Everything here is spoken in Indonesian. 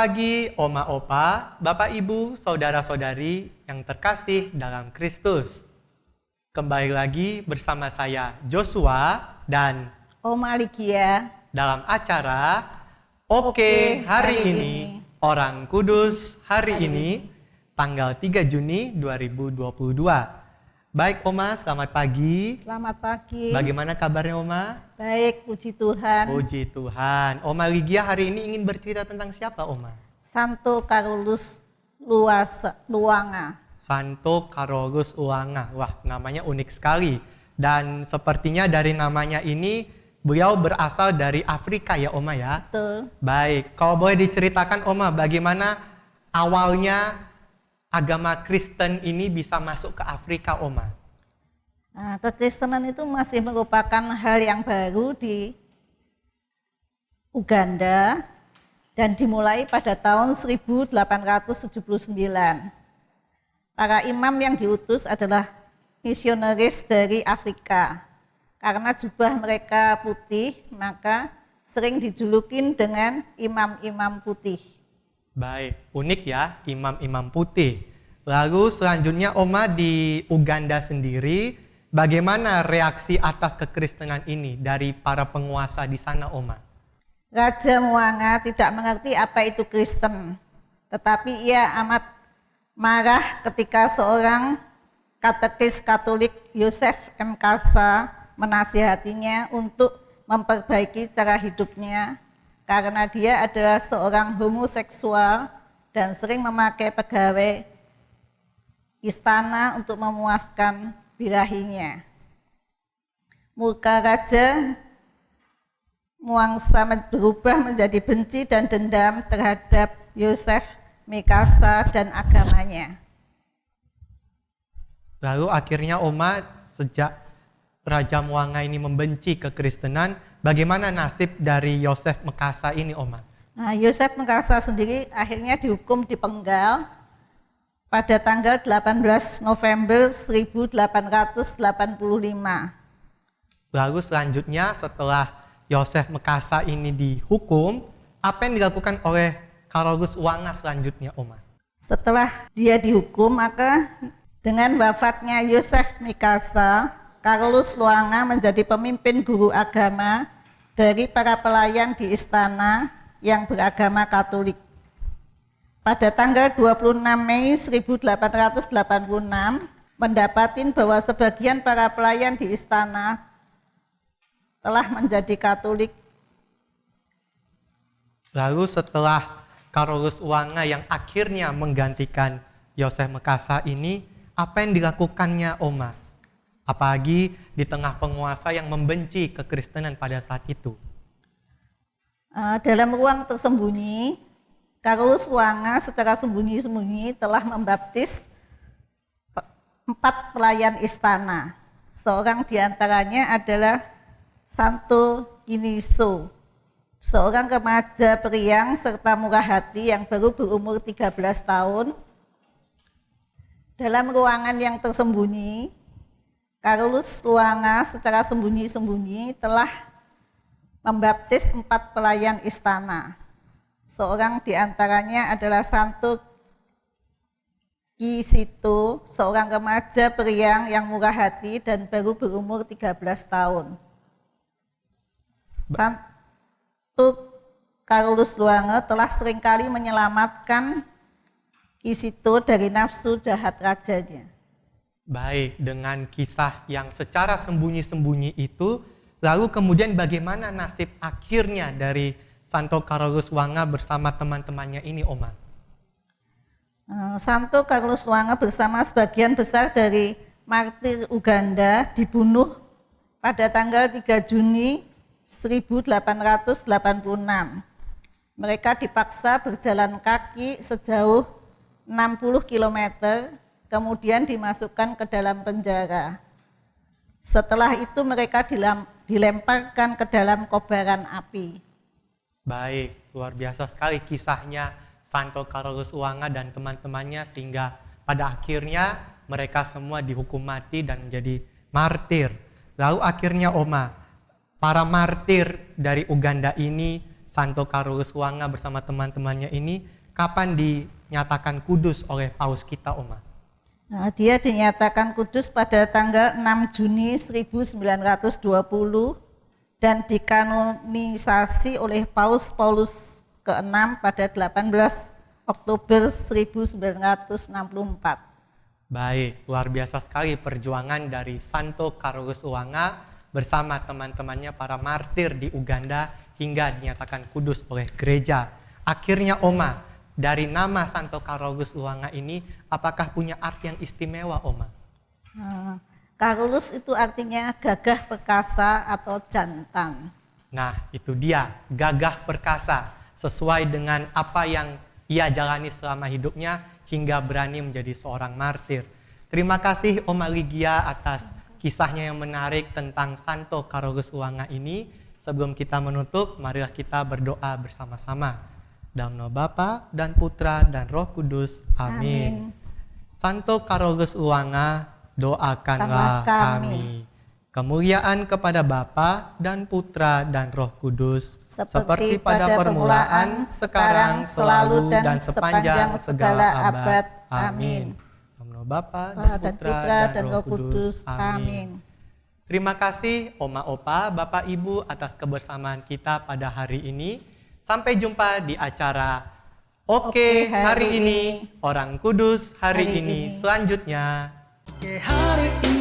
pagi, Oma Opa, Bapak Ibu, Saudara-saudari yang terkasih dalam Kristus. Kembali lagi bersama saya Joshua dan Oma Ligia dalam acara Oke Hari Ini, Orang Kudus Hari Ini, tanggal 3 Juni 2022. Baik Oma, selamat pagi. Selamat pagi. Bagaimana kabarnya Oma? Baik, puji Tuhan. Puji Tuhan. Oma Ligia hari ini ingin bercerita tentang siapa Oma? Santo Carolus Luanga. Santo Carolus Luanga. Wah, namanya unik sekali. Dan sepertinya dari namanya ini beliau berasal dari Afrika ya Oma ya? Betul. Baik, kalau boleh diceritakan Oma bagaimana awalnya agama Kristen ini bisa masuk ke Afrika Oma? Nah, kekristenan itu masih merupakan hal yang baru di Uganda dan dimulai pada tahun 1879. Para imam yang diutus adalah misionaris dari Afrika. Karena jubah mereka putih, maka sering dijulukin dengan imam-imam putih. Baik, unik ya, imam-imam putih. Lalu selanjutnya Oma di Uganda sendiri, bagaimana reaksi atas kekristenan ini dari para penguasa di sana Oma? Raja Mwanga tidak mengerti apa itu Kristen, tetapi ia amat marah ketika seorang katekis Katolik Yosef M. Kasa menasihatinya untuk memperbaiki cara hidupnya karena dia adalah seorang homoseksual dan sering memakai pegawai istana untuk memuaskan birahinya. Murka Raja Mwangsa berubah menjadi benci dan dendam terhadap Yosef Mikasa dan agamanya. Lalu akhirnya Oma sejak Raja Mwanga ini membenci kekristenan, bagaimana nasib dari Yosef Mekasa ini Oma? Nah, Yosef Mekasa sendiri akhirnya dihukum dipenggal pada tanggal 18 November 1885. Lalu selanjutnya setelah Yosef Mekasa ini dihukum, apa yang dilakukan oleh Carolus Luanga selanjutnya Oma? Setelah dia dihukum, maka dengan wafatnya Yosef Mekasa, Carolus Luanga menjadi pemimpin guru agama dari para pelayan di istana yang beragama Katolik. Pada tanggal 26 Mei 1886, mendapatin bahwa sebagian para pelayan di istana telah menjadi Katolik. Lalu setelah Carolus Luanga yang akhirnya menggantikan Yosef Mekasa ini, apa yang dilakukannya Oma? Apalagi di tengah penguasa yang membenci kekristenan pada saat itu. Dalam ruang tersembunyi, Carolus Luanga secara sembunyi-sembunyi telah membaptis 4 pelayan istana. Seorang diantaranya adalah Santo Iniso, seorang remaja periang serta murah hati yang baru berumur 13 tahun. Dalam ruangan yang tersembunyi, Carolus Luanga secara sembunyi-sembunyi telah membaptis 4 pelayan istana. Seorang diantaranya adalah Santo Kisito, seorang remaja periang yang murah hati dan baru berumur 13 tahun. Santo Carolus Luanga telah seringkali menyelamatkan Kisito dari nafsu jahat rajanya. Baik, dengan kisah yang secara sembunyi-sembunyi itu, lalu kemudian bagaimana nasib akhirnya dari Santo Carolus Luanga bersama teman-temannya ini, Oma? Santo Carolus Luanga bersama sebagian besar dari martir Uganda dibunuh pada tanggal 3 Juni 1886. Mereka dipaksa berjalan kaki sejauh 60 km, kemudian dimasukkan ke dalam penjara. Setelah itu mereka dilemparkan ke dalam kobaran api. Baik, luar biasa sekali kisahnya Santo Carolus Luanga dan teman-temannya sehingga pada akhirnya mereka semua dihukum mati dan menjadi martir. Lalu akhirnya Oma, para martir dari Uganda ini Santo Carolus Wanga bersama teman-temannya ini kapan dinyatakan kudus oleh Paus kita, Oma? Nah, dia dinyatakan kudus pada tanggal 6 Juni 1920 dan dikanonisasi oleh Paus Paulus ke-6 pada 18 Oktober 1964. Baik, luar biasa sekali perjuangan dari Santo Carolus Wanga bersama teman-temannya para martir di Uganda hingga dinyatakan kudus oleh gereja. Akhirnya, Oma, dari nama Santo Carolus Wanga ini apakah punya arti yang istimewa, Oma? Carolus itu artinya gagah perkasa atau jantan. Nah, itu dia, gagah perkasa, sesuai dengan apa yang ia jalani selama hidupnya hingga berani menjadi seorang martir. Terima kasih Oma Ligia atas kisahnya yang menarik tentang Santo Carolus Wanga ini. Sebelum kita menutup, marilah kita berdoa bersama-sama. Dalam nama Bapa dan Putra dan Roh Kudus. Amin. Santo Carolus Wanga, doakanlah kami. Kemuliaan kepada Bapa dan Putra dan Roh Kudus, seperti pada permulaan, sekarang, selalu, dan sepanjang segala abad. Amin. Dalam nama Bapa dan Putra dan Roh Kudus. Amin. Terima kasih Oma Opa, Bapak Ibu atas kebersamaan kita pada hari ini. Sampai jumpa di acara Oke hari ini, Orang Kudus hari ini selanjutnya. Hari ini